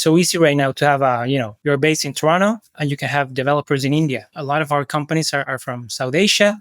it's so easy right now to have you're based in Toronto and you can have developers in India. A lot of our companies are from South Asia,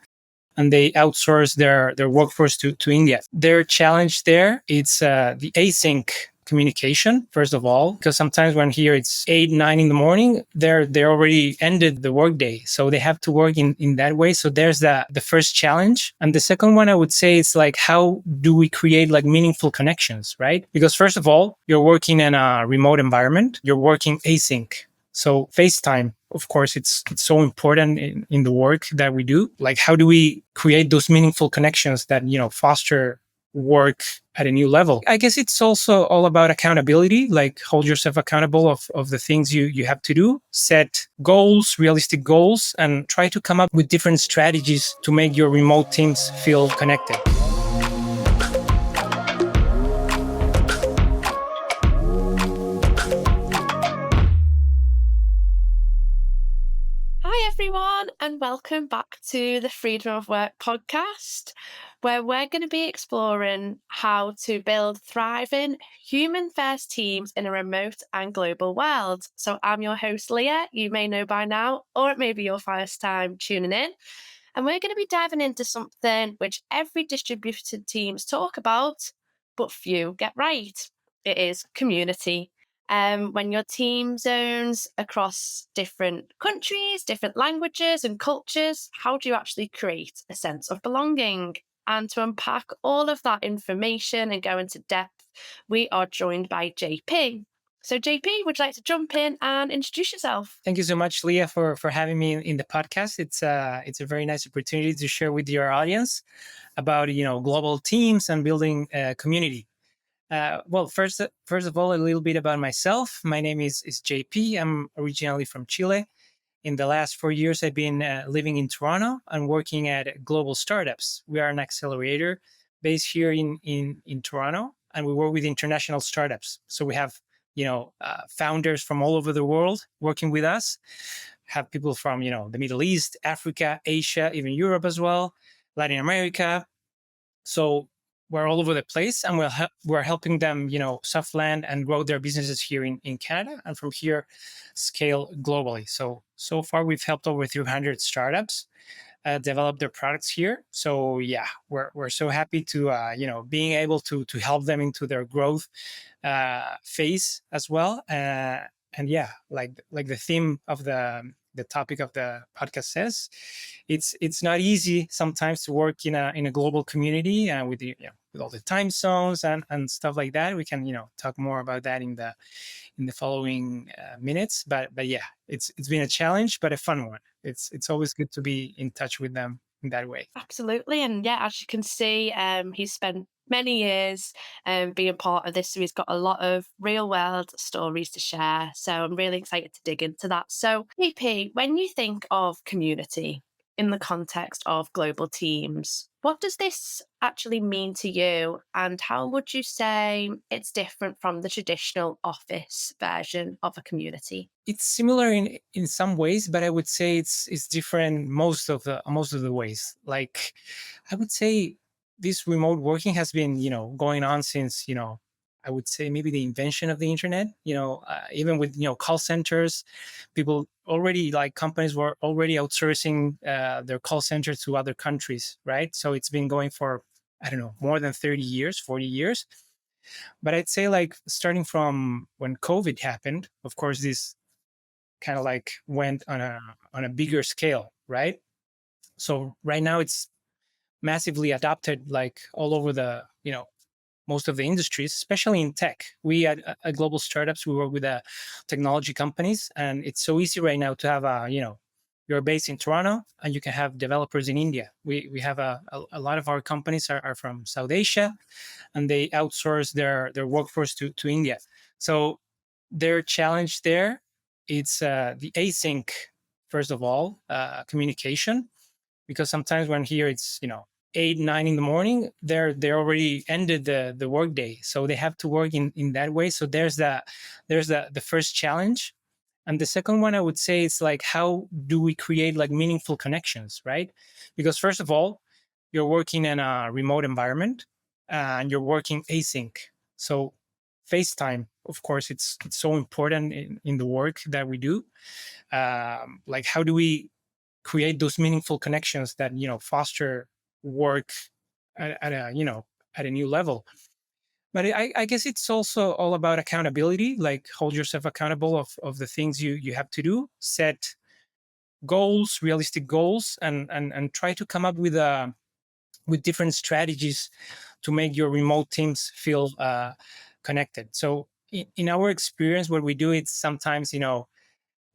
and they outsource their workforce to India. Their challenge there, it's the async communication, first of all, because sometimes when here it's 8, 9 in the morning, they already ended the workday. So they have to work in that way. So there's the first challenge. And the second one I would say is like, how do we create like meaningful connections, right? Because first of all, you're working in a remote environment, you're working async. So FaceTime, of course, it's so important in the work that we do. Like, how do we create those meaningful connections that, foster work at a new level? I guess it's also all about accountability, like hold yourself accountable of the things you have to do, set goals, realistic goals, and try to come up with different strategies to make your remote teams feel connected. Hi, everyone, and welcome back to the Freedom of Work podcast, where we're going to be exploring how to build thriving, human-first teams in a remote and global world. So I'm your host, Leah. You may know by now, or it may be your first time tuning in. And we're going to be diving into something which every distributed teams talk about, but few get right. It is community. When your team zones across different countries, different languages and cultures, how do you actually create a sense of belonging? And to unpack all of that information and go into depth, we are joined by JP. So JP, would you like to jump in and introduce yourself? Thank you so much, Leah, for having me in the podcast. It's a very nice opportunity to share with your audience about global teams and building a community. Well, first of all, a little bit about myself. My name is JP. I'm originally from Chile. In the last 4 years, I've been living in Toronto and working at global startups. We are an accelerator based here in Toronto, and we work with international startups. So we have founders from all over the world working with us. Have people from the Middle East, Africa, Asia, even Europe as well, Latin America. So we're all over the place, and we're helping them, soft land and grow their businesses here in Canada, and from here scale globally. So far we've helped over 300 startups develop their products here. So yeah, we're so happy to being able to help them into their growth phase as well. And yeah, like the theme of the topic of the podcast says, it's not easy sometimes to work in a global community with with all the time zones and stuff like that. We can talk more about that in the following minutes. But yeah, it's been a challenge, but a fun one. It's always good to be in touch with them in that way. Absolutely. And yeah, as you can see, he's spent many years being part of this. So he's got a lot of real world stories to share. So I'm really excited to dig into that. So, PP, when you think of community in the context of global teams, what does this actually mean to you? And how would you say it's different from the traditional office version of a community? It's similar in some ways, but I would say it's different most of the ways. Like, I would say this remote working has been going on since I would say maybe the invention of the internet. Even with call centers, people already, like, companies were already outsourcing their call centers to other countries, right? So it's been going for, I don't know, more than 30 years, 40 years. But I'd say, like, starting from when COVID happened, of course, this kind of like went on a bigger scale, right? So right now it's massively adopted, like, all over the most of the industries, especially in tech. We at global startups, we work with technology companies, and it's so easy right now to have you're based in Toronto and you can have developers in India. We have a lot of our companies are from South Asia, and they outsource their workforce to India. So their challenge there, it's the async, first of all, communication, because sometimes when here it's 8, 9 in the morning, they already ended the workday. So they have to work in that way. So there's the first challenge. And the second one I would say is like, how do we create like meaningful connections, right? Because first of all, you're working in a remote environment and you're working async. So FaceTime, of course it's so important in the work that we do. Like how do we create those meaningful connections that foster work at a at a new level. But I guess it's also all about accountability, like hold yourself accountable of the things you have to do, set goals, realistic goals, and try to come up with different strategies to make your remote teams feel connected. So in our experience, what we do is sometimes,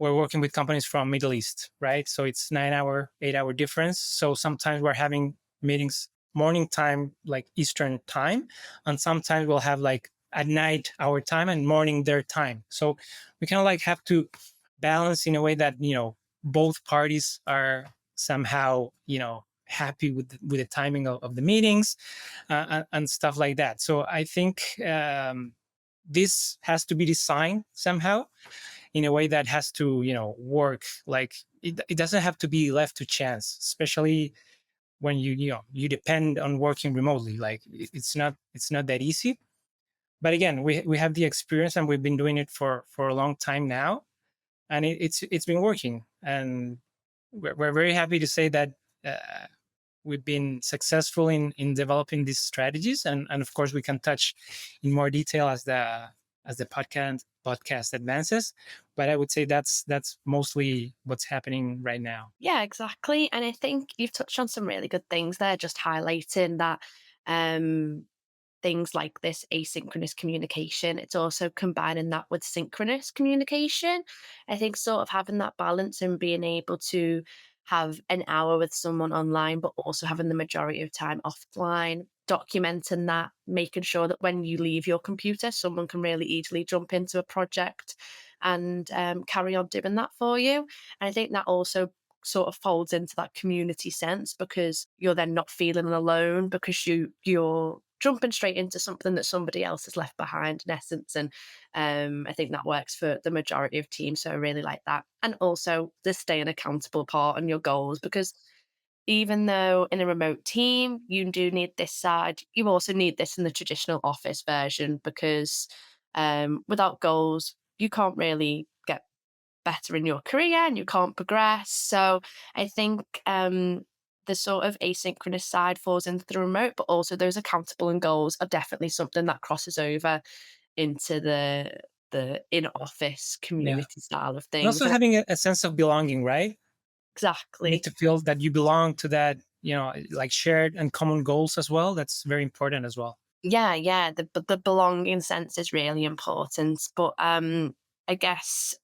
we're working with companies from Middle East, right? So it's 9 hour, 8 hour difference. So sometimes we're having meetings morning time, like Eastern time, and sometimes we'll have like at night our time and morning their time. So we kind of like have to balance in a way that both parties are somehow happy with the timing of the meetings, and stuff like that. So I think this has to be designed somehow in a way that has to work. Like it doesn't have to be left to chance, especially when you depend on working remotely. Like it's not that easy. But again, we have the experience and we've been doing it for a long time now, and it's been working, and we're very happy to say that uh, we've been successful in developing these strategies, and of course we can touch in more detail as the podcast advances. But I would say that's mostly what's happening right now. Yeah, exactly. And I think you've touched on some really good things there, just highlighting that um, things like this asynchronous communication, it's also combining that with synchronous communication. I think sort of having that balance and being able to have an hour with someone online, but also having the majority of time offline, documenting that, making sure that when you leave your computer, someone can really easily jump into a project and carry on doing that for you. And I think that also sort of folds into that community sense because you're then not feeling alone because you're jumping straight into something that somebody else has left behind in essence. And I think that works for the majority of teams. So I really like that. And also the staying accountable part on your goals because even though in a remote team you do need this side, you also need this in the traditional office version because without goals, you can't really get better in your career and you can't progress. So I think the sort of asynchronous side falls into the remote, but also those accountable and goals are definitely something that crosses over into the in office Yeah, community style of and things. also And having a sense of belonging, right? You need exactly. to feel that you belong to that, like shared and common goals as well. That's very important as well. Yeah, yeah. The belonging sense is really important. But I guess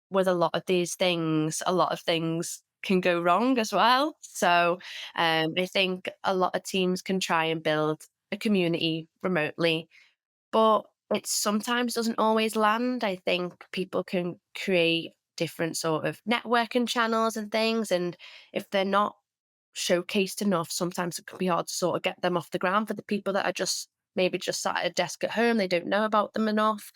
with a lot of these things, a lot of things can go wrong as well. So I think a lot of teams can try and build a community remotely, but it sometimes doesn't always land. I think people can create different sort of networking channels and things, and if they're not showcased enough, sometimes it can be hard to sort of get them off the ground for the people that are just maybe just sat at a desk at home. They don't know about them enough.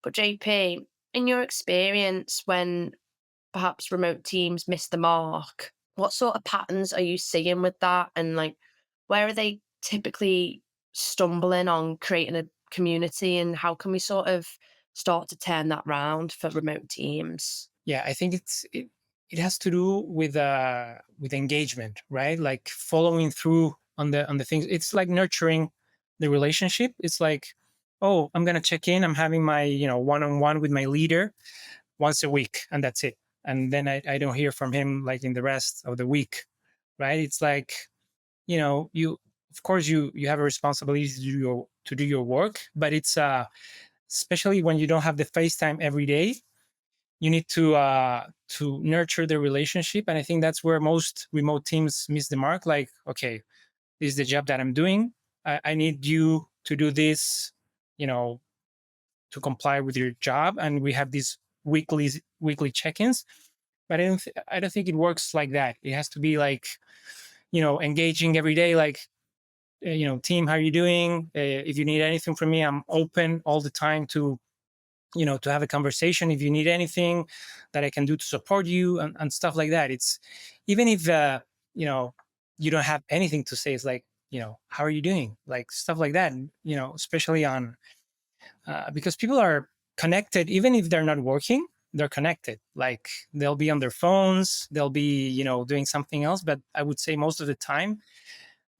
But JP, in your experience, when perhaps remote teams miss the mark, what sort of patterns are you seeing with that? And like, where are they typically stumbling on creating a community? And how can we sort of start to turn that round for remote teams? Yeah, I think it has to do with engagement, right? Like following through on the things. It's like nurturing the relationship. It's like, oh, I'm gonna check in. I'm having my one-on-one with my leader once a week, and that's it. And then I don't hear from him like in the rest of the week, right? It's like, you, of course, you have a responsibility to do your work, but it's especially when you don't have the FaceTime every day, you need to nurture the relationship. And I think that's where most remote teams miss the mark. Like, okay, this is the job that I'm doing. I need you to do this, you know to comply with your job, and we have these weekly check-ins. But I don't think it works like that. It has to be like, engaging every day, like, team, how are you doing? If you need anything from me, I'm open all the time to have a conversation. If you need anything that I can do to support you, and stuff like that. It's even if you know you don't have anything to say, it's like, how are you doing, like stuff like that. Especially because people are connected even if they're not working. They're connected, like they'll be on their phones, they'll be doing something else, but I would say most of the time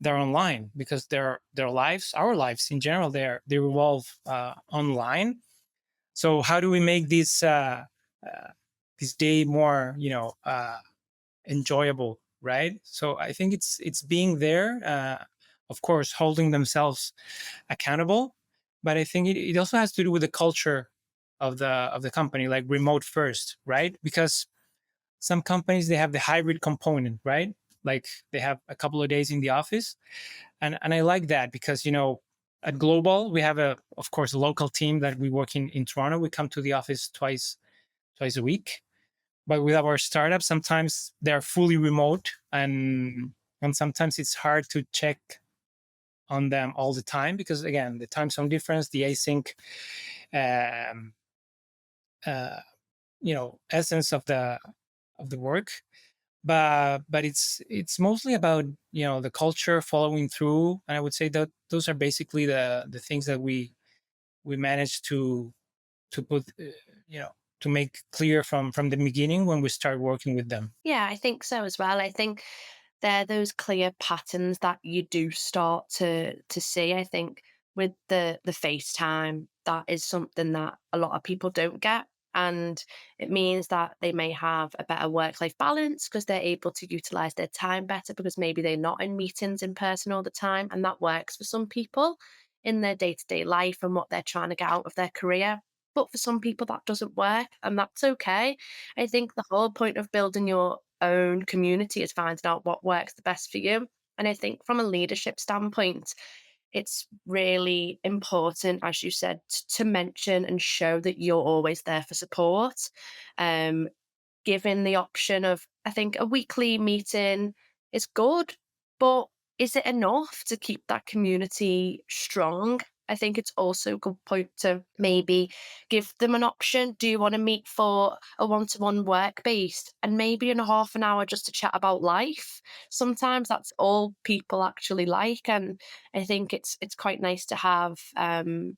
they're online because their lives, our lives in general, they revolve online. So how do we make this day more enjoyable, right? So I think it's being there, of course holding themselves accountable, but I think it also has to do with the culture of the company, like remote first, right? Because some companies, they have the hybrid component, right? Like they have a couple of days in the office, and I like that because at Global we have of course a local team that we work in Toronto. We come to the office twice a week, but with our startups sometimes they're fully remote, and sometimes it's hard to check on them all the time because again the time zone difference, the async um, uh, essence of the work. But it's mostly about the culture, following through, and I would say that those are basically the things that we managed to put to make clear from the beginning when we start working with them. Yeah, I think so as well. I think they're those clear patterns that you do start to see. I think with the FaceTime, that is something that a lot of people don't get. And it means that they may have a better work life balance because they're able to utilize their time better because maybe they're not in meetings in person all the time. And that works for some people in their day to day life and what they're trying to get out of their career. But for some people, that doesn't work, and that's okay. I think the whole point of building your own community is finding out what works the best for you. And I think from a leadership standpoint, it's really important, as you said, to mention and show that you're always there for support. Um, Given the option of, I think a weekly meeting is good, but is it enough to keep that community strong? I think it's also a good point to maybe give them an option. Do you want to meet for a one-to-one work based and maybe in a half an hour just to chat about life? Sometimes that's all people actually like, and I think it's quite nice to have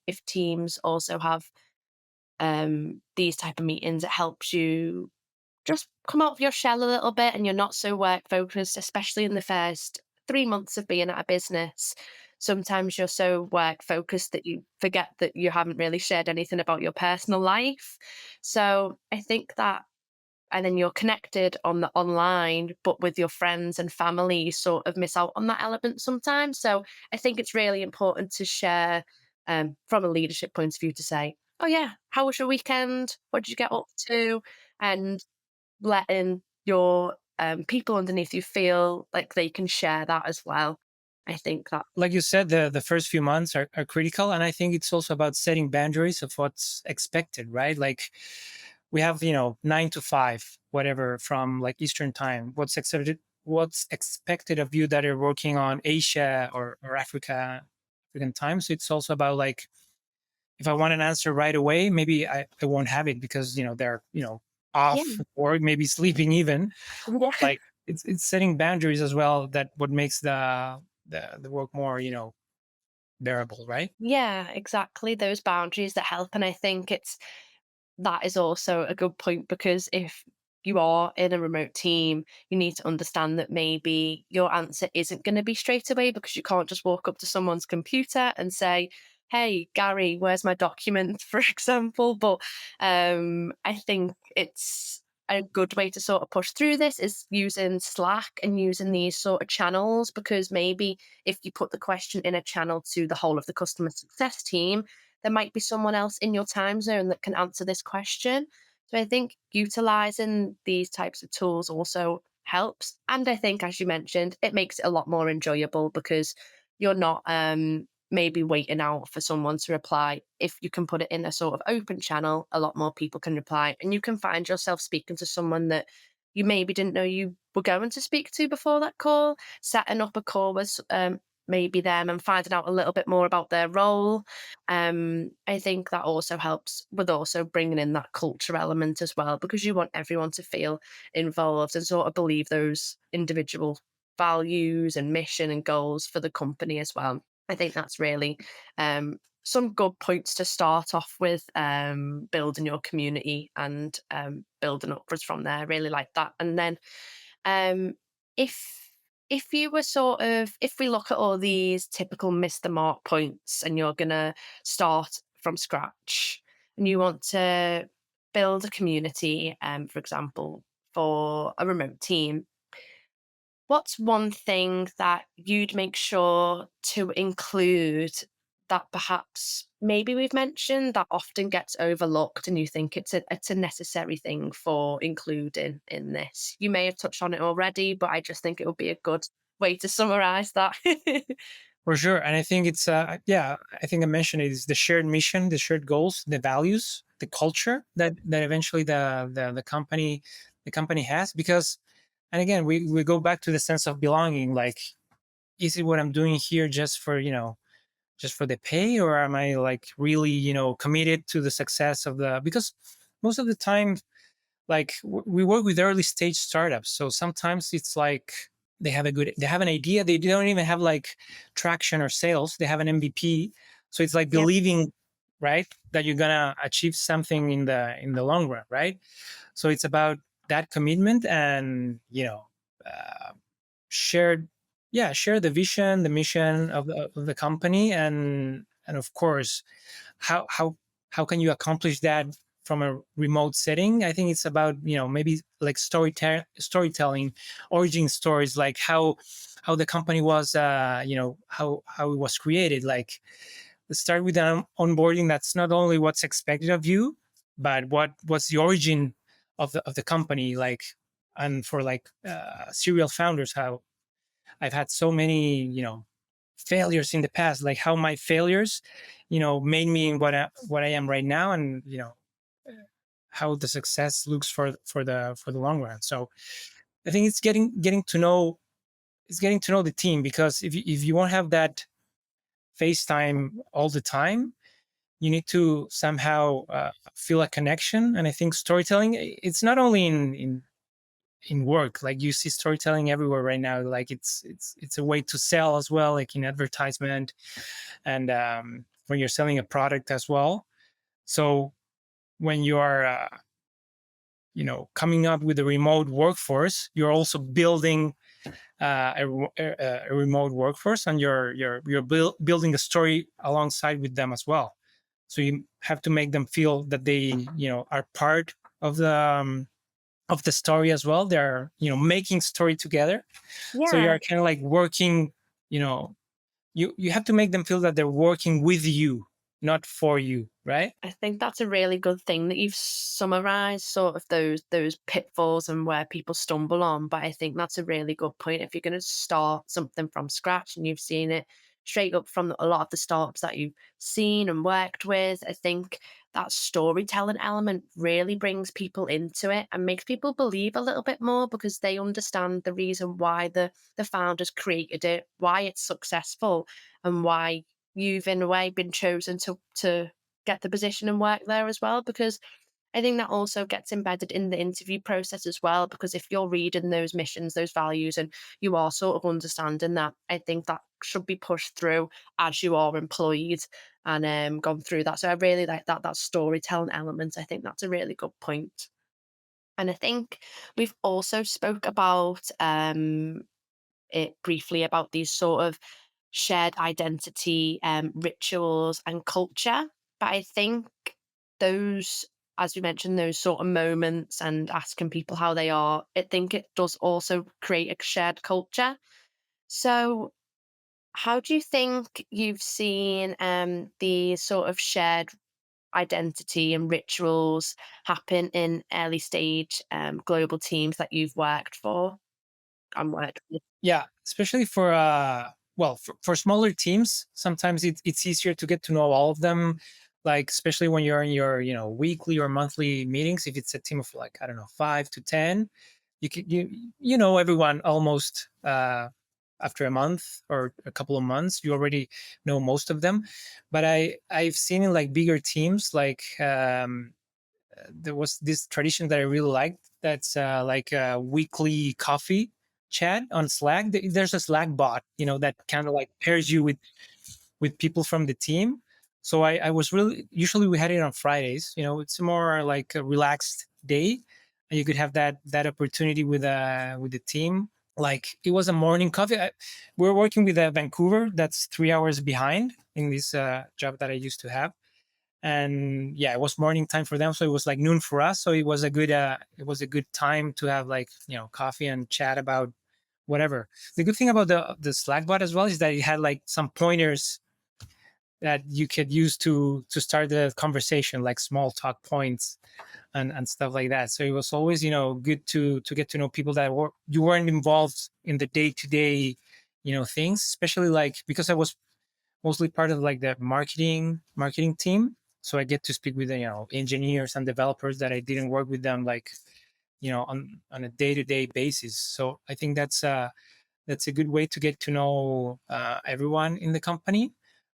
if teams also have these type of meetings. It helps you just come out of your shell a little bit and you're not so work focused, especially in the first 3 months of being at a business. Sometimes you're so work focused that you forget that you haven't really shared anything about your personal life. So I think that, and then you're connected on the online, but with your friends and family, you sort of miss out on that element sometimes. So I think it's really important to share from a leadership point of view to say, oh yeah, how was your weekend? What did you get up to? And letting your people underneath you feel like they can share that as well. I think that, Like you said, the first few months are critical, and I think it's also about setting boundaries of what's expected, right? Like we have 9 to 5 whatever from like Eastern time. What's expected of you that are working on Asia or African time. So it's also about like if I want an answer right away, maybe I won't have it because they're yeah, off or maybe sleeping even. yeah, Like it's setting boundaries as well, that what makes the work more bearable, right? yeah, exactly. Those boundaries that help. And I think that is also a good point because if you are in a remote team, you need to understand that maybe your answer isn't going to be straight away because you can't just walk up to someone's computer and say, "Hey, Gary, where's my document?" for example. But I think it's a good way to sort of push through this is using Slack and using these sort of channels because maybe if you put the question in a channel to the whole of the customer success team, there might be someone else in your time zone that can answer this question. So I think utilizing these types of tools also helps. And I think, as you mentioned, it makes it a lot more enjoyable because you're not maybe waiting out for someone to reply. If you can put it in a sort of open channel, a lot more people can reply. And you can find yourself speaking to someone that you maybe didn't know you were going to speak to before that call, setting up a call with maybe them and finding out a little bit more about their role. I think that also helps with also bringing in that culture element as well, because you want everyone to feel involved and sort of believe those individual values and mission and goals for the company as well. I think that's really some good points to start off with, building your community and building upwards from there. I really like that. And then um, if if you were sort of if we look at all these typical miss the mark points and you're gonna start from scratch and you want to build a community, for example, for a remote team, what's one thing that you'd make sure to include that perhaps maybe we've mentioned that often gets overlooked and you think it's a necessary thing for including in this? You may have touched on it already, but I just think it would be a good way to summarize that. For sure. And I think it's yeah, I think I mentioned it is the shared mission, the shared goals, the values, the culture that eventually the company has. Because, and again, we go back to the sense of belonging. Like, is it what I'm doing here just for, just for the pay, or am I like really, committed to the success of the, because most of the time, like we work with early stage startups, so sometimes it's like they have an idea, they don't even have like traction or sales, they have an MVP. So it's like Yep. believing, right, that you're gonna achieve something in the long run, right? So it's about that commitment and uh, shared, yeah, share the vision, the mission of the company. And of course, how can you accomplish that from a remote setting? I think it's about, maybe like storytelling, origin stories, like how the company was, how it was created. Like, let's start with an onboarding that's not only what's expected of you, but what's the origin of the company, like. And for like serial founders, how I've had so many, failures in the past, like how my failures, made me what I am right now, and how the success looks for the long run. So I think it's getting to know the team, because if you won't have that FaceTime all the time, you need to somehow feel a connection. And I think storytelling, it's not only in work, like you see storytelling everywhere right now, like it's a way to sell as well, like in advertisement, and when you're selling a product as well. So when you are coming up with a remote workforce, you're also building a remote workforce, and you're building a story alongside with them as well. So you have to make them feel that they are part of the story as well. They're making story together. So you Yeah. are kind of like working. You know, you have to make them feel that they're working with you, not for you, right? I think that's a really good thing that you've summarized sort of those pitfalls and where people stumble on. But I think that's a really good point. If you're going to start something from scratch and you've seen it straight up from a lot of the startups that you've seen and worked with, I think that storytelling element really brings people into it and makes people believe a little bit more because they understand the reason why the founders created it, why it's successful, and why you've in a way been chosen to get the position and work there as well, because I think that also gets embedded in the interview process as well, because if you're reading those missions, those values, and you are sort of understanding that, I think that should be pushed through as you are employed and gone through that. So I really like that storytelling element. I think that's a really good point. And I think we've also spoke about it briefly about these sort of shared identity, rituals, and culture. But I think those, as we mentioned, those sort of moments and asking people how they are, I think it does also create a shared culture. So, how do you think you've seen the sort of shared identity and rituals happen in early stage global teams that you've worked for and worked with? Yeah, especially for for smaller teams, sometimes it's easier to get to know all of them. Like, especially when you're in your weekly or monthly meetings, if it's a team of like, I don't know, 5 to 10, you know everyone almost after a month or a couple of months. You already know most of them. But I've seen in like bigger teams, like there was this tradition that I really liked. That's like a weekly coffee chat on Slack. There's a Slack bot, that kind of like pairs you with people from the team. So I was really, usually we had it on Fridays. It's more like a relaxed day, and you could have that opportunity with the team. Like it was a morning coffee. We're working with Vancouver, that's 3 hours behind in this job that I used to have. And yeah, it was morning time for them, so it was like noon for us. So it was a good time to have, like, coffee and chat about whatever. The good thing about the Slack bot as well is that it had like some pointers that you could use to start the conversation, like small talk points and stuff like that. So it was always, good to get to know people that you weren't involved in the day-to-day, things, especially like because I was mostly part of like the marketing team. So I get to speak with, engineers and developers that I didn't work with them, like, on a day-to-day basis. So I think that's a good way to get to know everyone in the company.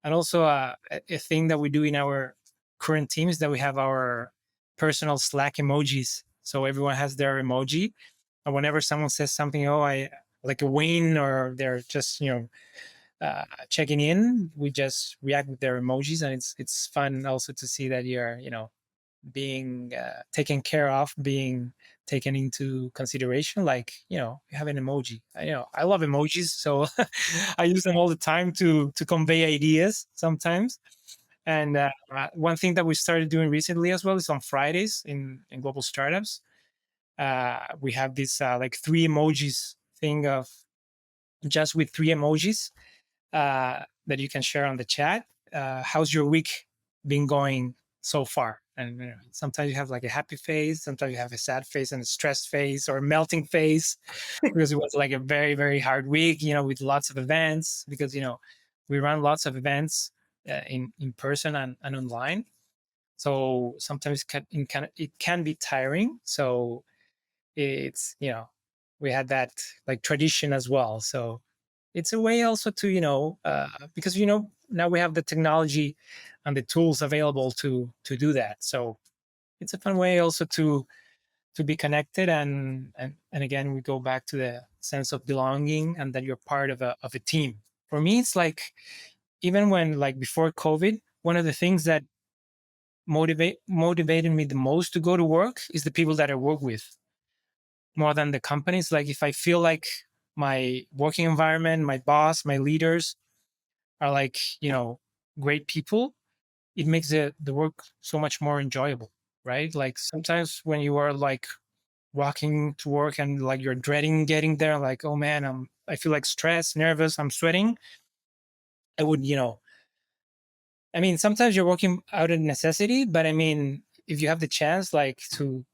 And also, a thing that we do in our current team is that we have our personal Slack emojis. So everyone has their emoji, and whenever someone says something, oh, I like a win, or they're just checking in, we just react with their emojis, and it's fun also to see that you're, being taken care of, being taken into consideration. Like, you have an emoji. I love emojis, so I use them all the time to convey ideas sometimes. And one thing that we started doing recently as well is on Fridays in global startups. We have this like three emojis thing, of just with three emojis that you can share on the chat. How's your week been going so far? And sometimes you have like a happy face, sometimes you have a sad face and a stressed face or a melting face because it was like a very, very hard week, with lots of events. Because we run lots of events in person and online. So sometimes it can be tiring. So it's, we had that like tradition as well. So it's a way also to, because now we have the technology and the tools available to do that. So it's a fun way also to be connected. And again, we go back to the sense of belonging and that you're part of a team. For me, it's like, even when, like, before COVID, one of the things that motivated me the most to go to work is the people that I work with, more than the companies. Like, if I feel like my working environment, my boss, my leaders are like, great people, it makes the work so much more enjoyable, right? Like, sometimes when you are like walking to work and like you're dreading getting there, like, oh man, I feel like stressed, nervous, I'm sweating. I would, I mean, sometimes you're working out of necessity, but I mean, if you have the chance, like, to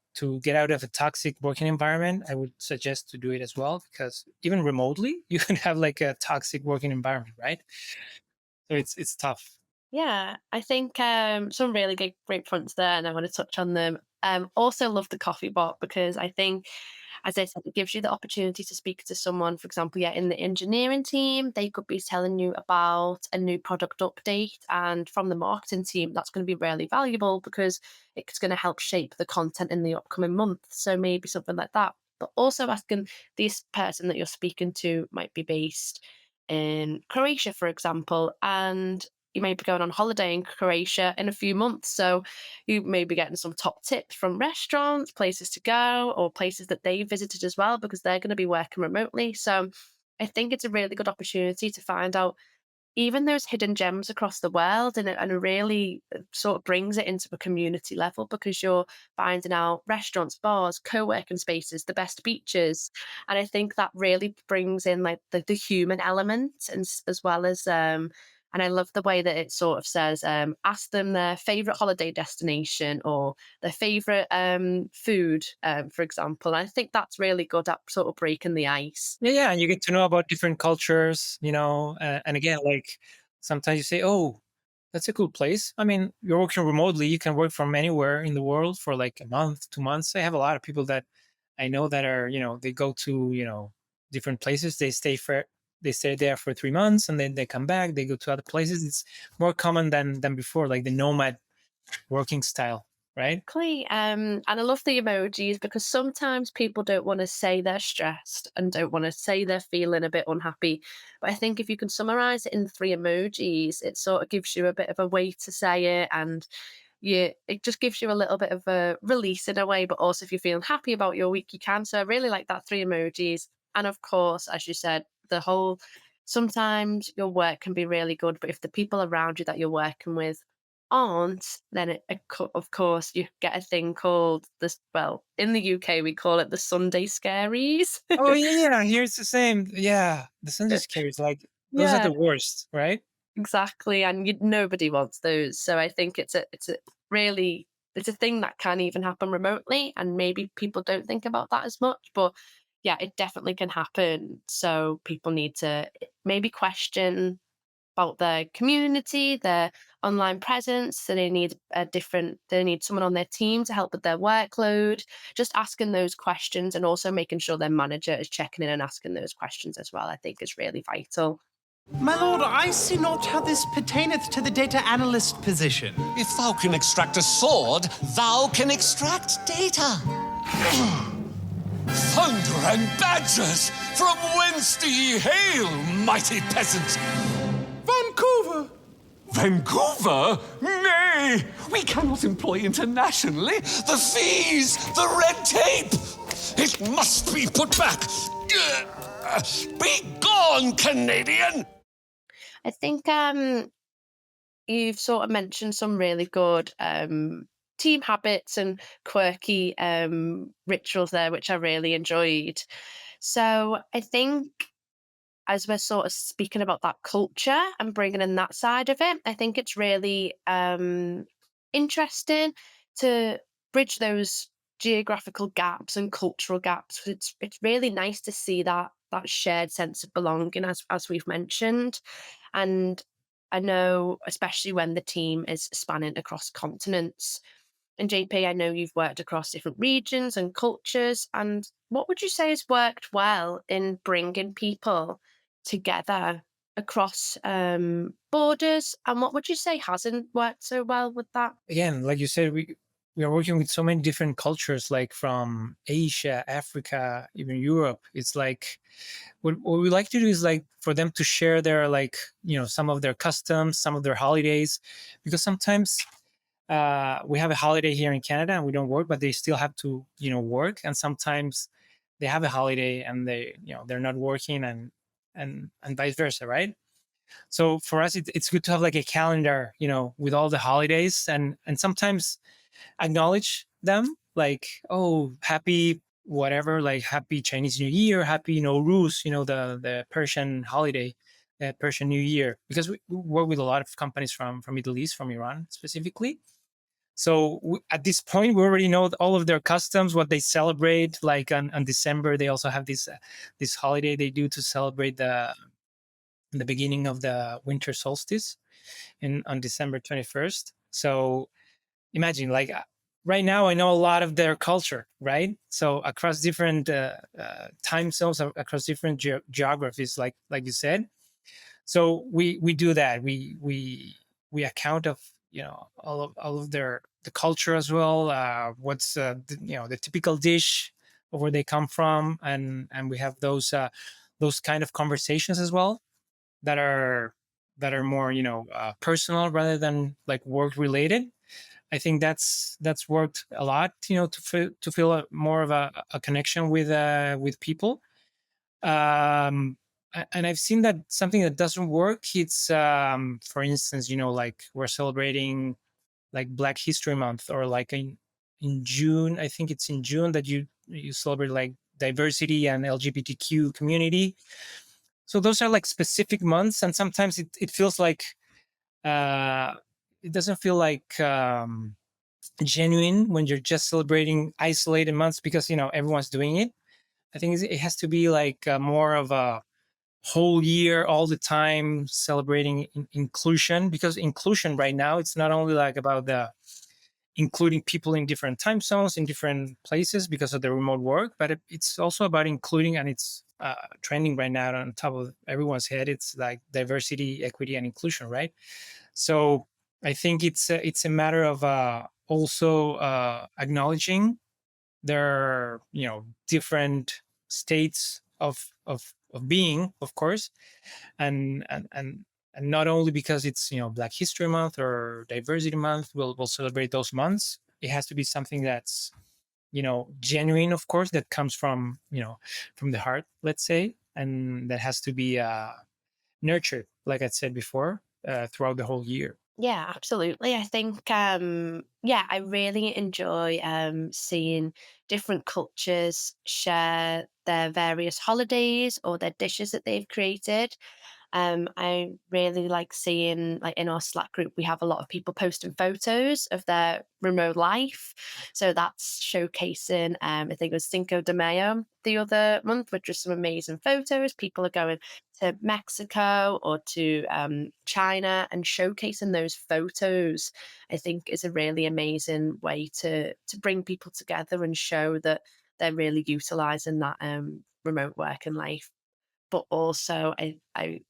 get out of a toxic working environment, I would suggest to do it as well, because even remotely, you can have like a toxic working environment, right? So it's tough. Yeah, I think some really great points there, and I want to touch on them. Also, love the coffee bot because I think, as I said, it gives you the opportunity to speak to someone. For example, yeah, in the engineering team, they could be telling you about a new product update, and from the marketing team, that's going to be really valuable because it's going to help shape the content in the upcoming month. So maybe something like that. But also asking, this person that you're speaking to might be based in Croatia, for example, and you may be going on holiday in Croatia in a few months. So you may be getting some top tips from restaurants, places to go, or places that they visited as well, because they're going to be working remotely. So I think it's a really good opportunity to find out even those hidden gems across the world, and it really sort of brings it into a community level because you're finding out restaurants, bars, co-working spaces, the best beaches. And I think that really brings in like the human element, and as well as and I love the way that it sort of says, ask them their favorite holiday destination or their favorite food, for example. And I think that's really good at sort of breaking the ice. Yeah, yeah, and you get to know about different cultures, and again, like, sometimes you say, "Oh, that's a cool place." I mean, you're working remotely; you can work from anywhere in the world for like a month, 2 months. I have a lot of people that I know that are, they go to, different places. They stay there for 3 months, and then they come back. They go to other places. It's more common than before, like the nomad working style. right? Exactly. And I love the emojis because sometimes people don't want to say they're stressed and don't want to say they're feeling a bit unhappy. But I think if you can summarize it in three emojis, it sort of gives you a bit of a way to say it, and it just gives you a little bit of a release in a way. But also, if you're feeling happy about your week, you can. So I really like that three emojis. And of course, as you said, the whole sometimes your work can be really good, but if the people around you that you're working with aren't, then of course you get a thing called this. Well, in the UK we call it the Sunday scaries. Oh yeah, here it's the same. Yeah, the Sunday scaries, like those are Yeah, the worst, right? exactly, and nobody wants those. So I think it's a really it's a thing that can even happen remotely, and maybe people don't think about that as much, but yeah, it definitely can happen. So people need to maybe question about their community, their online presence. So they need someone on their team to help with their workload. Just asking those questions and also making sure their manager is checking in and asking those questions as well, I think is really vital. My lord, I see not how this pertaineth to the data analyst position. If thou can extract a sword, thou can extract data. Thunder and badgers! From whence do ye hail, mighty peasants? Vancouver! Vancouver? Nay! We cannot employ internationally. The fees, the red tape! It must be put back. Be gone, Canadian! I think you've sort of mentioned some really good team habits and quirky rituals there, which I really enjoyed. So I think as we're sort of speaking about that culture and bringing in that side of it, I think it's really interesting to bridge those geographical gaps and cultural gaps. It's really nice to see that shared sense of belonging, as we've mentioned, and I know especially when the team is spanning across continents. And JP, I know you've worked across different regions and cultures. And what would you say has worked well in bringing people together across borders? And what would you say hasn't worked so well with that? Again, like you said, we are working with so many different cultures, like from Asia, Africa, even Europe. It's like what we like to do is like for them to share their, like, some of their customs, some of their holidays, because sometimes we have a holiday here in Canada and we don't work, but they still have to work, and sometimes they have a holiday and they're not working, and vice versa, right? So for us, it's good to have like a calendar, with all the holidays, and sometimes acknowledge them, like, oh, happy whatever, like happy Chinese New Year, happy Nowruz, the Persian holiday, Persian New Year, because we work with a lot of companies from Middle East, from Iran specifically. So at this point, we already know all of their customs, what they celebrate. Like on December, they also have this holiday they do to celebrate the beginning of the winter solstice on December 21st. So imagine, like, right now I know a lot of their culture, right? So across different time zones, across different geographies, like you said. So we do that. We account of all of the culture as well. What's the typical dish of where they come from, and we have those kind of conversations as well, that are more personal rather than like work related. I think that's worked a lot, to feel more of a connection with people. And I've seen that something that doesn't work. It's for instance, like we're celebrating like Black History Month, or like in June. I think it's in June that you celebrate like diversity and LGBTQ community. So those are like specific months, and sometimes it feels like uh, it doesn't feel like genuine when you're just celebrating isolated months, because everyone's doing it. I think it has to be like more of a whole year, all the time, celebrating inclusion, because inclusion right now, it's not only like about the including people in different time zones, in different places because of the remote work, but it's also about including, and it's trending right now on top of everyone's head. It's like diversity, equity, and inclusion, right? So I think it's a matter of also acknowledging there are, different states of being, of course, and not only because it's, Black History Month or Diversity Month, we'll celebrate those months. It has to be something that's, genuine, of course, that comes from, from the heart, let's say, and that has to be nurtured, like I said before, throughout the whole year. Yeah, absolutely. I think, yeah, I really enjoy seeing different cultures share their various holidays or their dishes that they've created. I really like seeing, like in our Slack group, we have a lot of people posting photos of their remote life. So that's showcasing, I think it was Cinco de Mayo the other month, with just some amazing photos. People are going to Mexico or to China and showcasing those photos. I think is a really amazing way to bring people together and show that they're really utilizing that remote work and life. But also, I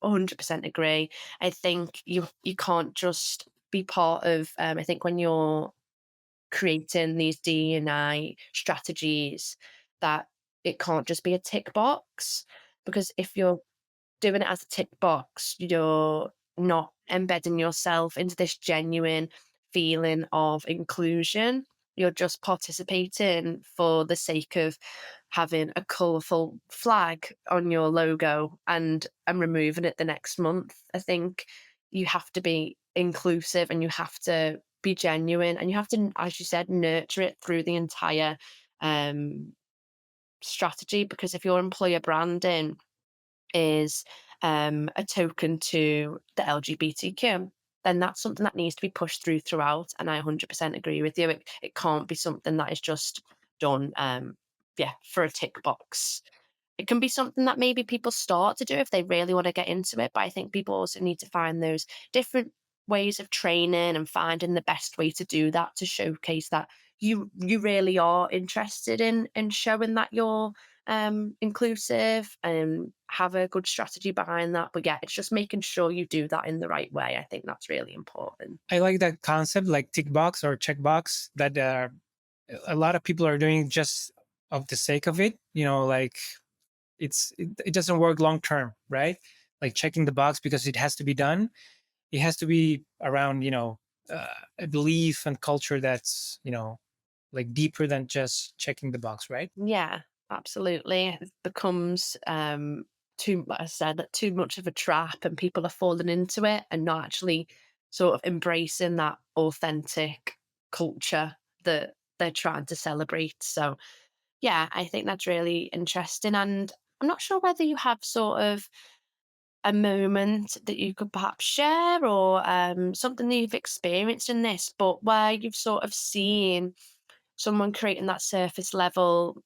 100% agree. I think you can't just be part of. I think when you're creating these D&I strategies, that it can't just be a tick box, because if you're doing it as a tick box, you're not embedding yourself into this genuine feeling of inclusion. You're just participating for the sake of having a colourful flag on your logo and removing it the next month. I think you have to be inclusive and you have to be genuine and you have to, as you said, nurture it through the entire um, strategy. Because if your employer branding is a token to the LGBTQ, then that's something that needs to be pushed throughout. And I 100% agree with you. It can't be something that is just done, yeah, for a tick box. It can be something that maybe people start to do if they really want to get into it. But I think people also need to find those different ways of training and finding the best way to do that, to showcase that you really are interested in showing that you're inclusive and have a good strategy behind that. But yeah, it's just making sure you do that in the right way. I think that's really important. I like that concept, like tick box or check box, that a lot of people are doing just of the sake of it. Like it doesn't work long term, right? Like checking the box because it has to be done. It has to be around, a belief and culture that's, like deeper than just checking the box, right? Yeah, absolutely. It becomes too, like I said, that too much of a trap, and people are falling into it and not actually sort of embracing that authentic culture that they're trying to celebrate. So yeah, I think that's really interesting. And I'm not sure whether you have sort of a moment that you could perhaps share, or something that you've experienced in this, but where you've sort of seen someone creating that surface level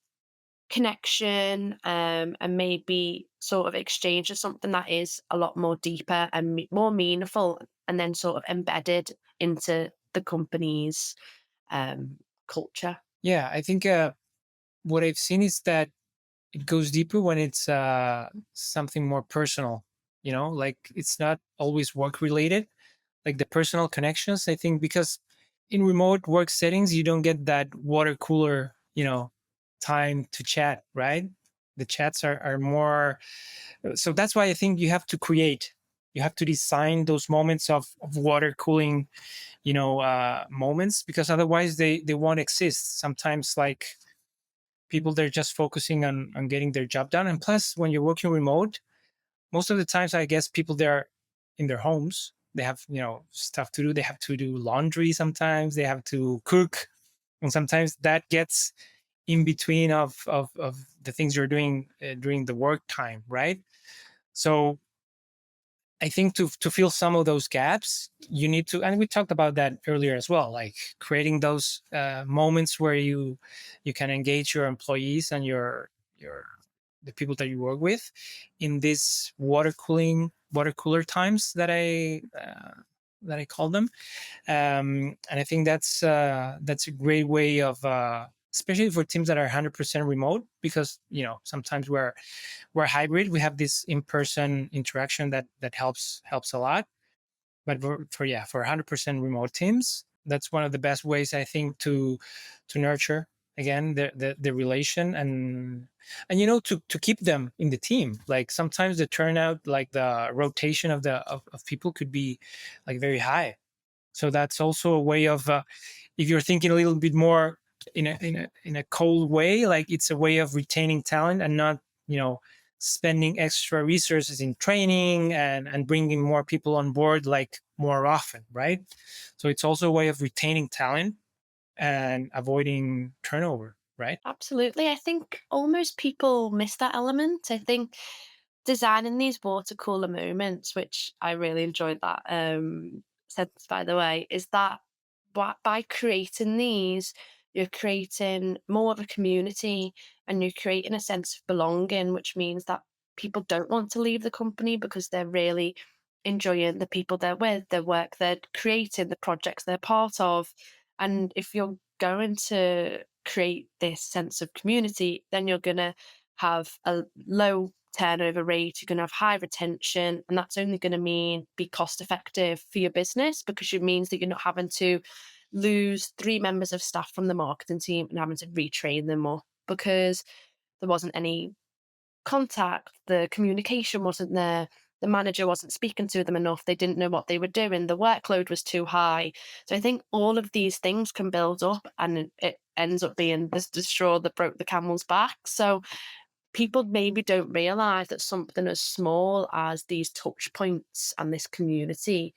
connection, and maybe sort of exchange of something that is a lot more deeper and more meaningful, and then sort of embedded into the company's um, culture. Yeah, I think what I've seen is that it goes deeper when it's something more personal, like it's not always work related, like the personal connections. I think because in remote work settings, you don't get that water cooler, time to chat, right? The chats are more, so that's why I think you have to design those moments of water cooling, moments, because otherwise they won't exist. Sometimes, like, people, they're just focusing on getting their job done. And plus, when you're working remote, most of the times, I guess, people, they're in their homes, they have, stuff to do. They have to do laundry, sometimes they have to cook, and sometimes that gets in between of the things you're doing during the work time, right? So I think to fill some of those gaps, you need to, and we talked about that earlier as well, like creating those moments where you can engage your employees and your the people that you work with in these water cooler times that I call them. And I think that's a great way of, especially for teams that are 100% remote, because sometimes we're hybrid. We have this in-person interaction that helps a lot. But for 100% remote teams, that's one of the best ways, I think, to nurture again the relation, and to keep them in the team. Like sometimes the turnout, like the rotation of people could be like very high. So that's also a way of, if you're thinking a little bit more in a cold way, like it's a way of retaining talent and not, spending extra resources in training and bringing more people on board like more often, right? So it's also a way of retaining talent and avoiding turnover, right? Absolutely. I think almost people miss that element. I think designing these water cooler moments, which I really enjoyed that sentence, by the way, is that by creating these, you're creating more of a community and you're creating a sense of belonging, which means that people don't want to leave the company because they're really enjoying the people they're with, their work they're creating, the projects they're part of. And if you're going to create this sense of community, then you're going to have a low turnover rate, you're going to have high retention, and that's only going to mean be cost effective for your business because it means that you're not having to lose 3 members of staff from the marketing team and having to retrain them more because there wasn't any contact, the communication wasn't there, the manager wasn't speaking to them enough, they didn't know what they were doing, the workload was too high. So I think all of these things can build up and it ends up being the straw that broke the camel's back. So people maybe don't realize that something as small as these touch points and this community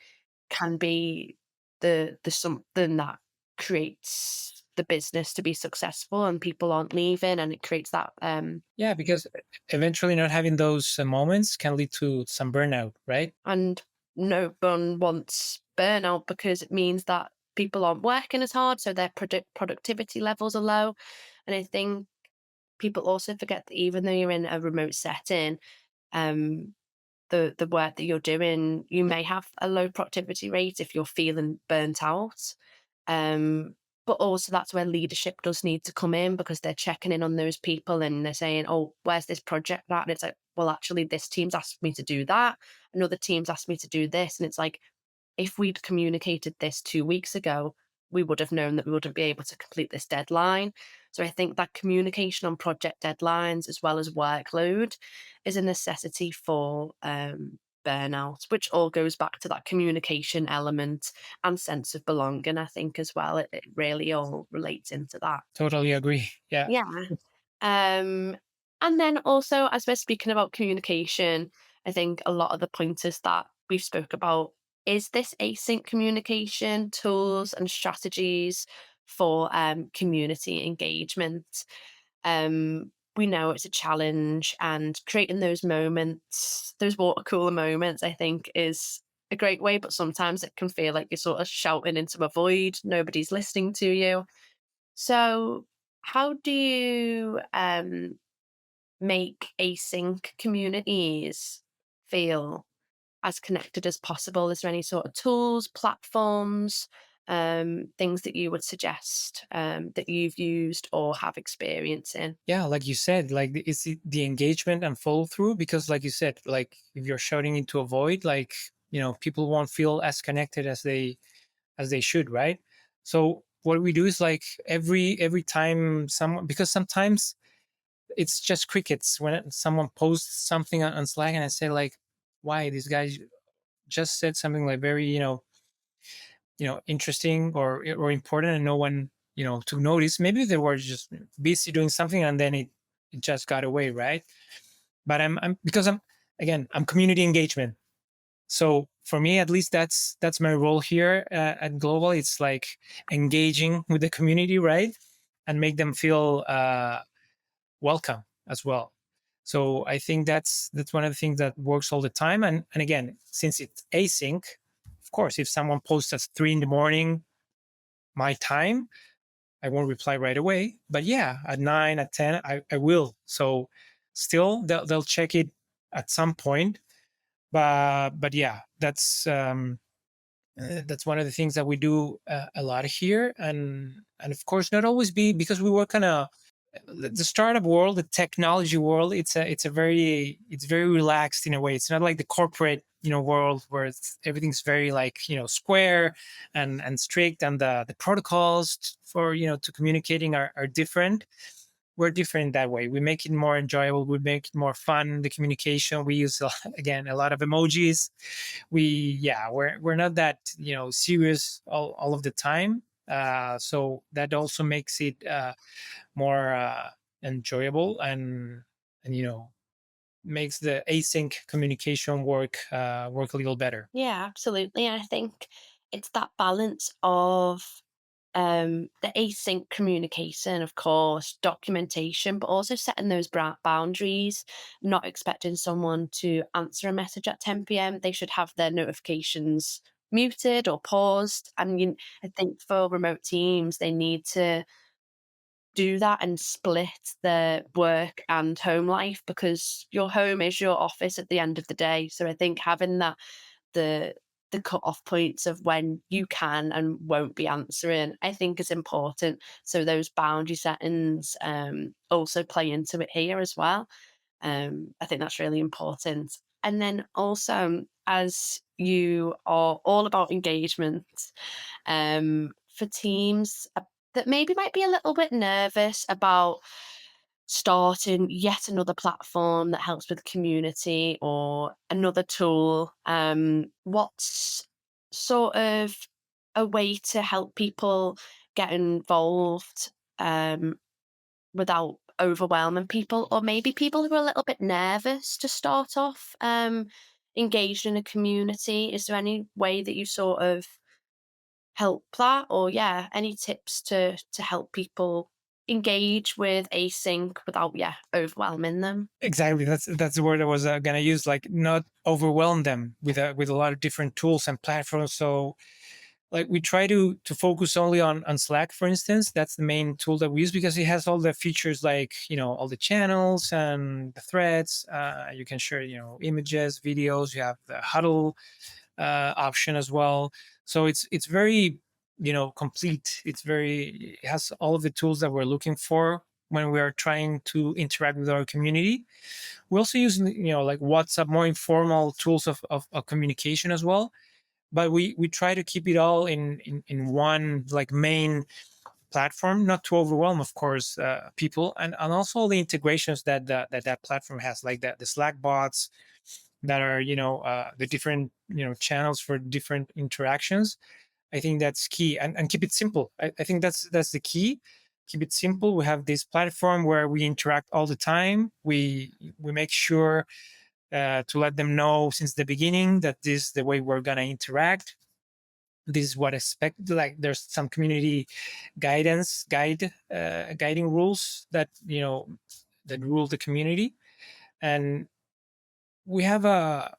can be the something that creates the business to be successful and people aren't leaving and it creates that Yeah, because eventually not having those moments can lead to some burnout, right? and no one wants burnout because it means that people aren't working as hard, so their productivity levels are low. And I think people also forget that even though you're in a remote setting, um, the work that you're doing, you may have a low productivity rate if you're feeling burnt out. Um, but also that's where leadership does need to come in because they're checking in on those people and they're saying, "Oh, where's this project at?" And it's like, "Well, actually, this team's asked me to do that. Another team's asked me to do this." And it's like, if we'd communicated this 2 weeks ago, we would have known that we wouldn't be able to complete this deadline. So I think that communication on project deadlines as well as workload is a necessity for burnout, which all goes back to that communication element and sense of belonging, I think, as well. It really all relates into that. Totally agree. Yeah. Yeah. Um, and then also, as we're speaking about communication, I think a lot of the pointers that we've spoke about is this async communication tools and strategies for community engagement. We know it's a challenge, and creating those moments, those water cooler moments, I think is a great way. But sometimes it can feel like you're sort of shouting into a void. Nobody's listening to you. So, how do you make async communities feel as connected as possible? Is there any sort of tools, platforms, things that you would suggest that you've used or have experience in? Yeah, like you said, like it's the engagement and follow through, because like you said, like if you're shouting into a void, like, people won't feel as connected as they should, right? So what we do is like every time someone, because sometimes it's just crickets when someone posts something on Slack and I say like, why this guy just said something like very, interesting or important, and no one, took notice. Maybe they were just busy doing something and then it just got away, right? But I'm because I'm community engagement. So for me, at least, that's my role here at Global. It's like engaging with the community, right, and make them feel welcome as well. So I think that's one of the things that works all the time. And again, since it's async, of course, if someone posts at 3 in the morning my time, I won't reply right away. But yeah, at 9, at 10, I will. So still, they'll check it at some point. But yeah, that's one of the things that we do a lot here. And of course, not always be, because we work on the startup world, the technology world. It's very relaxed in a way. It's not like the corporate world where everything's very like square and strict, and the protocols for to communicating are different. We're different that way. We make it more enjoyable. We make it more fun. The communication, we use again a lot of emojis. We're not that serious all of the time. So that also makes it more enjoyable, and makes the async communication work a little better. Yeah, absolutely. And I think it's that balance of the async communication, of course, documentation, but also setting those boundaries, not expecting someone to answer a message at 10 p.m. They should have their notifications muted or paused. And I think for remote teams, they need to do that and split the work and home life, because your home is your office at the end of the day. So I think having that the cut off points of when you can and won't be answering, I think is important. So those boundary settings also play into it here as well. I think that's really important. And then also, as you are all about engagement, for teams that maybe might be a little bit nervous about starting yet another platform that helps with community or another tool, what's sort of a way to help people get involved without overwhelming people, or maybe people who are a little bit nervous to start off engaged in a community? Is there any way that you sort of help that, or yeah, any tips to help people engage with async without overwhelming them? Exactly. That's the word I was gonna use. Like, not overwhelm them with a lot of different tools and platforms. So, like, we try to focus only on Slack, for instance. That's the main tool that we use because it has all the features, like all the channels and the threads. You can share images, videos. You have the huddle option as well. So it's very complete. It has all of the tools that we're looking for when we are trying to interact with our community. We also use like WhatsApp, more informal tools of communication as well. But we try to keep it all in one like main platform, not to overwhelm, of course, people, and also all the integrations that platform has, like the Slack bots that are the different channels for different interactions. I think that's key, and keep it simple. I think that's the key. Keep it simple. We have this platform where we interact all the time. We make sure to let them know since the beginning that this is the way we're gonna interact. This is what expect. Like, there's some community guiding rules that that rule the community, and we have a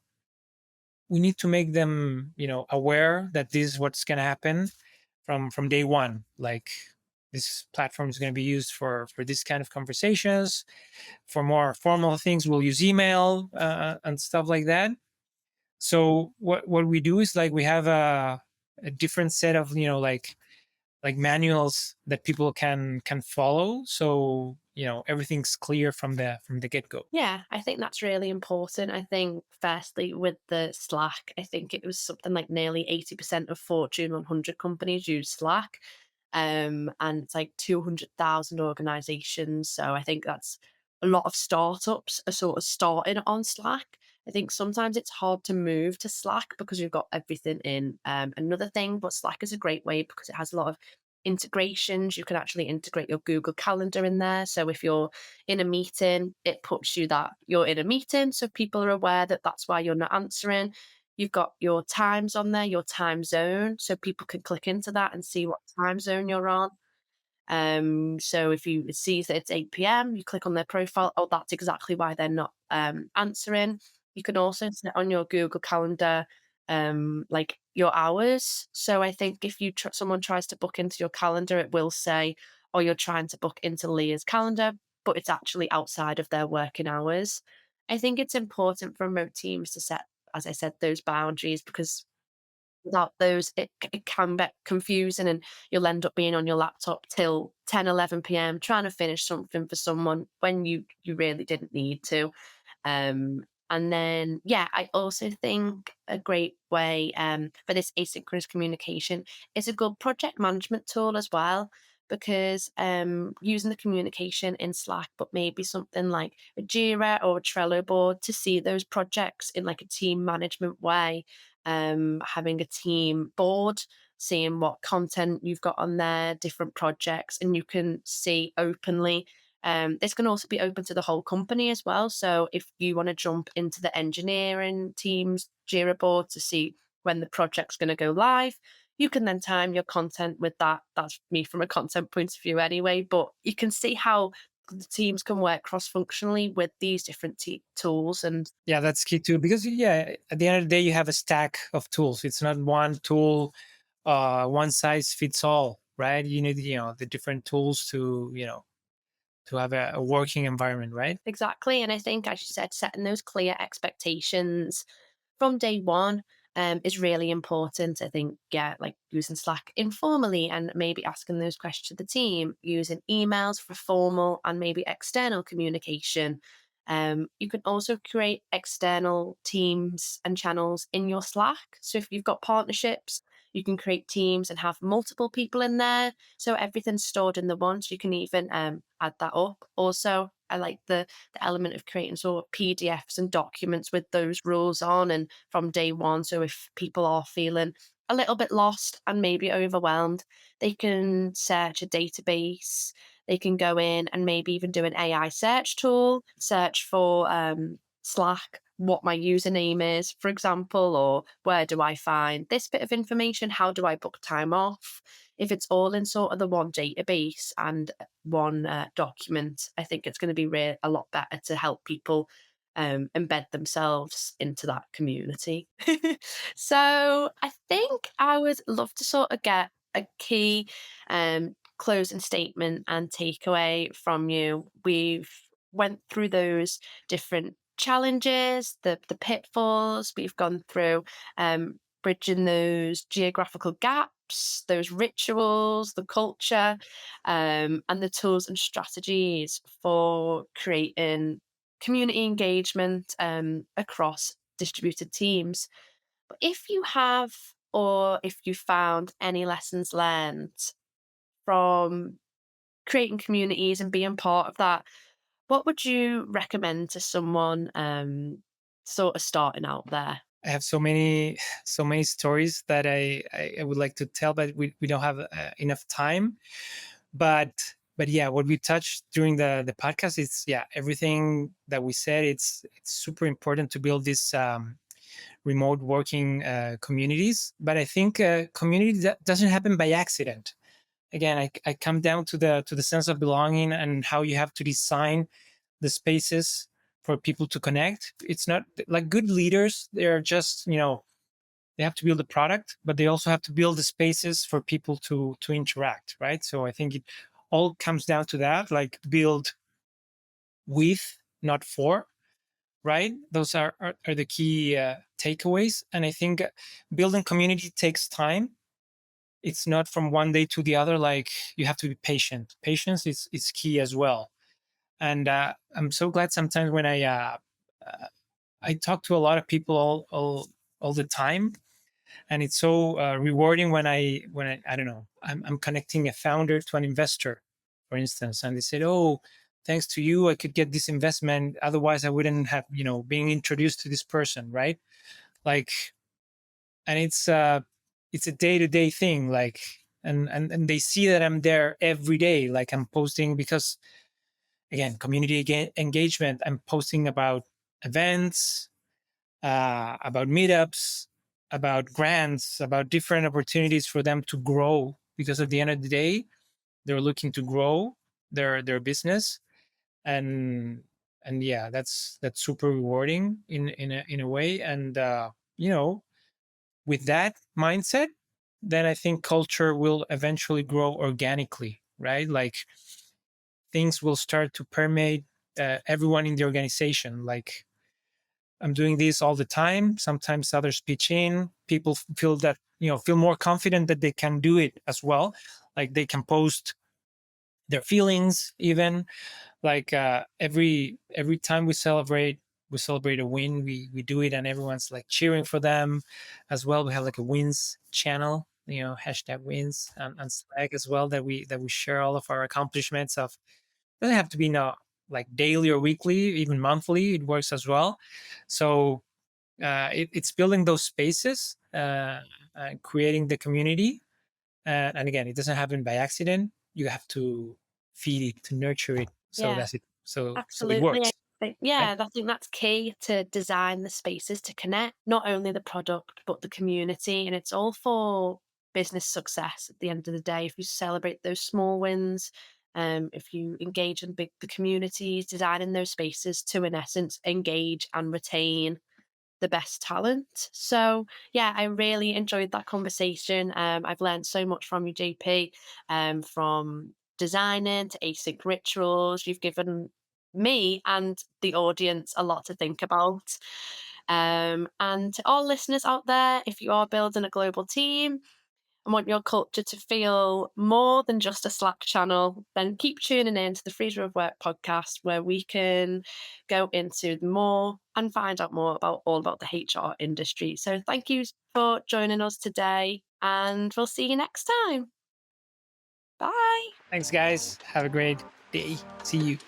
we need to make them aware that this is what's going to happen from day one. Like, this platform is going to be used for this kind of conversations. For more formal things, we'll use email and stuff like that. So what we do is, like, we have a different set of like manuals that people can follow, so everything's clear from the get-go. Yeah, I think that's really important. I think, firstly, with the Slack, I think it was something like nearly 80% of Fortune 100 companies use Slack. And it's like 200,000 organizations. So I think that's a lot of startups are sort of starting on Slack. I think sometimes it's hard to move to Slack because you've got everything in another thing, but Slack is a great way because it has a lot of integrations. You can actually integrate your Google Calendar in there. So if you're in a meeting, it puts you that you're in a meeting. So people are aware that that's why you're not answering. You've got your times on there, your time zone. So people can click into that and see what time zone you're on. So if you see that it's 8 p.m., you click on their profile. Oh, that's exactly why they're not answering. You can also set on your Google Calendar like your hours. So I think if someone tries to book into your calendar, it will say, "Oh, you're trying to book into Leah's calendar," but it's actually outside of their working hours. I think it's important for remote teams to set, as I said, those boundaries, because without those, it can get confusing, and you'll end up being on your laptop till 10, 11 p.m. trying to finish something for someone when you really didn't need to. And then, yeah, I also think a great way for this asynchronous communication is a good project management tool as well, because using the communication in Slack, but maybe something like a Jira or a Trello board to see those projects in like a team management way, having a team board, seeing what content you've got on there, different projects, and you can see openly. This can also be open to the whole company as well. So if you want to jump into the engineering team's Jira board to see when the project's going to go live, you can then time your content with that. That's me from a content point of view anyway, but you can see how the teams can work cross-functionally with these different tools. And Yeah, that's key too, because yeah, at the end of the day, you have a stack of tools. It's not one tool, one size fits all, right? You need, the different tools to, to have a working environment, right? exactly. And I think, as you said, setting those clear expectations from day one is really important. I think, yeah, like using Slack informally and maybe asking those questions to the team, using emails for formal and maybe external communication. You can also create external teams and channels in your Slack. So if you've got partnerships, you can create teams and have multiple people in there. So everything's stored in the one. So you can even add that up. Also, I like the element of creating sort of PDFs and documents with those rules on and from day one. So if people are feeling a little bit lost and maybe overwhelmed, they can search a database. They can go in and maybe even do an AI search tool, search for Slack, what my username is, for example, or where do I find this bit of information? How do I book time off? If it's all in sort of the one database and one document, I think it's going to be a lot better to help people embed themselves into that community. So I think I would love to sort of get a key closing statement and takeaway from you. We've went through those different challenges, the pitfalls. We've gone through bridging those geographical gaps, those rituals, the culture, and the tools and strategies for creating community engagement across distributed teams. But if you have, or if you found any lessons learned from creating communities and being part of that, what would you recommend to someone sort of starting out there? I have so many stories that I would like to tell, but we don't have enough time. But yeah, what we touched during the podcast is, yeah, everything that we said. It's super important to build this remote working communities. But I think community that doesn't happen by accident. Again, I come down to the sense of belonging and how you have to design the spaces for people to connect. It's not like good leaders. They're just, they have to build the product, but they also have to build the spaces for people to interact, right? So I think it all comes down to that, like build with, not for, right? Those are the key takeaways. And I think building community takes time. It's not from one day to the other. Like, you have to be patient. Patience is key as well. And I'm so glad sometimes when I talk to a lot of people all the time, and it's so rewarding when I don't know, I'm connecting a founder to an investor, for instance, and they said, "Oh, thanks to you, I could get this investment. Otherwise, I wouldn't have, being introduced to this person, right?" Like, and it's a day to day thing, like, and they see that I'm there every day, like I'm posting because, again, community engagement. I'm posting about events, about meetups, about grants, about different opportunities for them to grow. Because at the end of the day, they're looking to grow their business, and yeah, that's super rewarding in a way. And with that mindset, then I think culture will eventually grow organically, right? Like, things will start to permeate everyone in the organization. Like, I'm doing this all the time. Sometimes others pitch in. People feel that, feel more confident that they can do it as well. Like, they can post their feelings even. Like, every time we celebrate we celebrate a win, we do it, and everyone's like cheering for them as well. We have like a wins channel, hashtag wins on Slack as well, that we share all of our accomplishments. Of doesn't have to be like daily or weekly, even monthly. It works as well. So it's building those spaces, creating the community, and again, it doesn't happen by accident. You have to feed it, to nurture it, so Yeah, that's it. So it absolutely. works. Right? I think that's key to design the spaces to connect not only the product but the community, and it's all for business success at the end of the day. If you celebrate those small wins, if you engage in the communities, designing those spaces to, in essence, engage and retain the best talent. So yeah, I really enjoyed that conversation. I've learned so much from you, JP, from designing to async rituals. You've given me and the audience a lot to think about. And to all listeners out there, if you are building a global team and want your culture to feel more than just a Slack channel, then keep tuning in to the Freedom of Work podcast, where we can go into more and find out more about all about the HR industry. So thank you for joining us today, and we'll see you next time. Bye. Thanks, guys. Have a great day. See you.